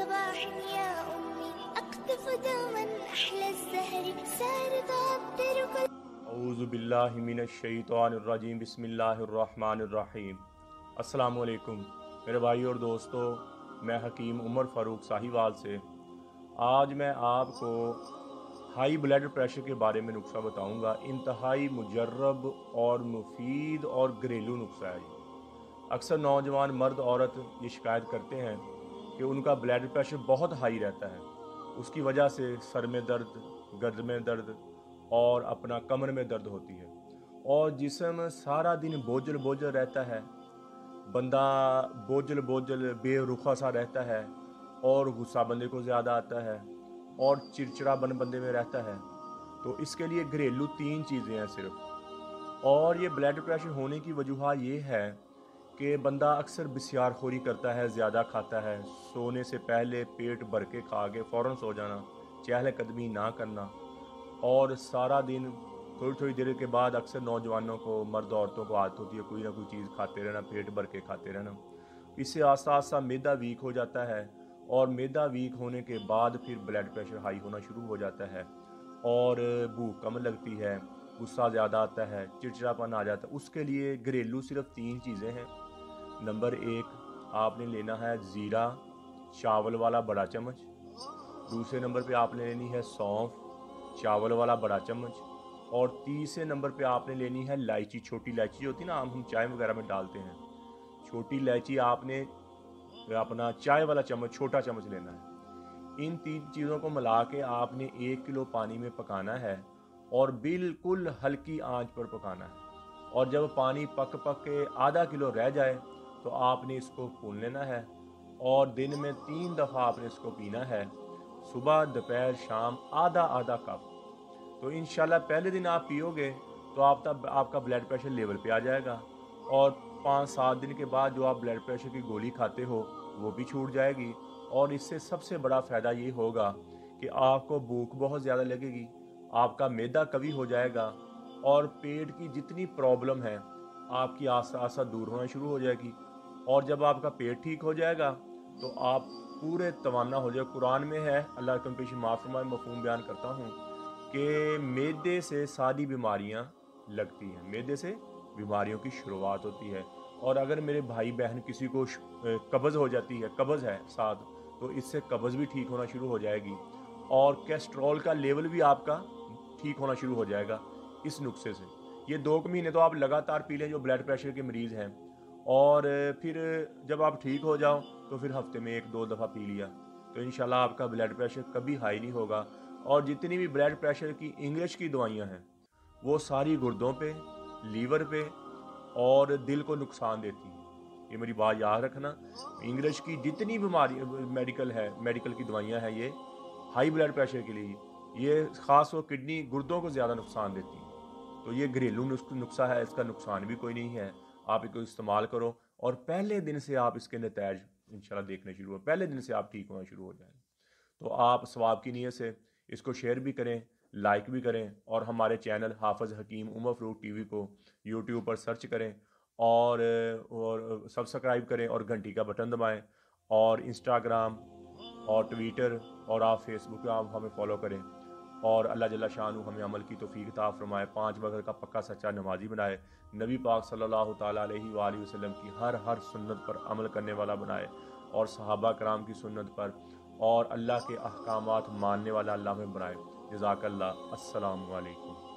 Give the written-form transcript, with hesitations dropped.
صباح يا أمي أقطف دوما أحلى الزهر سار تعطر كل اعوذ باللہ من الشیطان الرجیم بسم اللہ الرحمن الرحیم۔ السلام علیکم میرے بھائی اور دوستو، میں حکیم عمر فاروق ساہیوال سے آج میں آپ کو ہائی بلڈ پریشر کے بارے میں نسخہ بتاؤں گا۔ انتہائی مجرب اور مفید اور گھریلو نسخہ ہے یہ۔ اکثر نوجوان مرد عورت یہ شکایت کرتے ہیں کہ ان کا بلڈ پریشر بہت ہائی رہتا ہے۔ اس کی وجہ سے سر میں درد، گردن میں درد اور اپنا کمر میں درد ہوتی ہے، اور جسم سارا دن بوجھل بوجھل رہتا ہے۔ بندہ بوجھل بے رخا سا رہتا ہے، اور غصہ بندے کو زیادہ آتا ہے، اور چڑچڑا بندے میں رہتا ہے۔ تو اس کے لیے گھریلو 3 چیزیں ہیں صرف۔ اور یہ بلڈ پریشر ہونے کی وجہ یہ ہے کہ بندہ اکثر بسیار خوری کرتا ہے، زیادہ کھاتا ہے، سونے سے پہلے پیٹ بھر کے کھا کے فوراً سو جانا، چہل قدمی نہ کرنا، اور سارا دن تھوڑی دیر کے بعد اکثر نوجوانوں کو، مرد عورتوں کو عادت ہوتی ہے کوئی نہ کوئی چیز کھاتے رہنا، پیٹ بھر کے کھاتے رہنا۔ اس سے آہستہ آہستہ معدہ ویک ہو جاتا ہے، اور معدہ ویک ہونے کے بعد پھر بلڈ پریشر ہائی ہونا شروع ہو جاتا ہے، اور بھوک کم لگتی ہے، غصہ زیادہ آتا ہے، چڑچڑاپن آ جاتا ہے۔ اس کے لیے گھریلو صرف 3 چیزیں ہیں۔ نمبر 1، آپ نے لینا ہے زیرہ چاول والا بڑا چمچ۔ دوسرے نمبر پہ آپ نے لینی ہے سونف چاول والا بڑا چمچ۔ اور تیسرے نمبر پہ آپ نے لینی ہے الائچی، چھوٹی الائچی ہوتی ہے نا، ہم چائے وغیرہ میں ڈالتے ہیں، چھوٹی الائچی آپ نے اپنا چائے والا چمچ، چھوٹا چمچ لینا ہے۔ ان 3 چیزوں کو ملا کے آپ نے 1 کلو پانی میں پکانا ہے، اور بالکل ہلکی آنچ پر پکانا ہے۔ اور جب پانی پک کے آدھا کلو رہ جائے تو آپ نے اس کو پون لینا ہے، اور دن میں 3 دفعہ آپ نے اس کو پینا ہے، صبح دوپہر شام آدھا کپ۔ تو انشاءاللہ پہلے دن آپ پیو گے تو آپ کا بلڈ پریشر لیول پہ آ جائے گا، اور 5-7 دن کے بعد جو آپ بلڈ پریشر کی گولی کھاتے ہو وہ بھی چھوٹ جائے گی۔ اور اس سے سب سے بڑا فائدہ یہ ہوگا کہ آپ کو بھوک بہت زیادہ لگے گی، آپ کا معدہ قوی ہو جائے گا، اور پیٹ کی جتنی پرابلم ہے آپ کی آہستہ آہستہ دور ہونا شروع ہو جائے گی۔ اور جب آپ کا پیٹ ٹھیک ہو جائے گا تو آپ پورے توانا ہو جائے۔ قرآن میں ہے، اللہ کم پیشی معاف فرمائے، مفہوم بیان کرتا ہوں کہ معدے سے ساری بیماریاں لگتی ہیں، معدے سے بیماریوں کی شروعات ہوتی ہے۔ اور اگر میرے بھائی بہن کسی کو قبض ہو جاتی ہے، قبض ہے ساتھ، تو اس سے قبض بھی ٹھیک ہونا شروع ہو جائے گی، اور کولیسٹرول کا لیول بھی آپ کا ٹھیک ہونا شروع ہو جائے گا اس نسخے سے۔ یہ 2 مہینے تو آپ لگاتار پی لیں جو بلڈ پریشر کے مریض ہیں، اور پھر جب آپ ٹھیک ہو جاؤ تو پھر ہفتے میں 1-2 دفعہ پی لیا، تو انشاءاللہ آپ کا بلڈ پریشر کبھی ہائی نہیں ہوگا۔ اور جتنی بھی بلڈ پریشر کی انگلش کی دوائیاں ہیں وہ ساری گردوں پہ، لیور پہ اور دل کو نقصان دیتی ہیں، یہ میری بات یاد رکھنا۔ انگلش کی جتنی بیماری میڈیکل کی دوائیاں ہیں یہ ہائی بلڈ پریشر کے لیے، یہ خاص طور کڈنی، گردوں کو زیادہ نقصان دیتی ہیں۔ تو یہ گھریلو نسخہ ہے، اس کا نقصان بھی کوئی نہیں ہے، آپ اس کو استعمال کرو، اور پہلے دن سے آپ اس کے نتائج انشاءاللہ دیکھنے شروع ہو، پہلے دن سے آپ ٹھیک ہونا شروع ہو جائیں۔ تو آپ ثواب کی نیت سے اس کو شیئر بھی کریں، لائک بھی کریں، اور ہمارے چینل حافظ حکیم عمر فاروق ٹی وی کو یوٹیوب پر سرچ کریں، اور سبسکرائب کریں، اور گھنٹی کا بٹن دبائیں، اور انسٹاگرام اور ٹویٹر اور آپ فیس بک پہ آپ ہمیں فالو کریں، اور اللہ جل شانہ ہمیں عمل کی توفیق عطا فرمائے، 5 وقت کا پکا سچا نمازی بنائے، نبی پاک صلی اللہ تعالیٰ علیہ وآلہ وسلم کی ہر سنت پر عمل کرنے والا بنائے، اور صحابہ کرام کی سنت پر اور اللہ کے احکامات ماننے والا اللہ میں بنائے۔ جزاک اللہ۔ السلام علیکم۔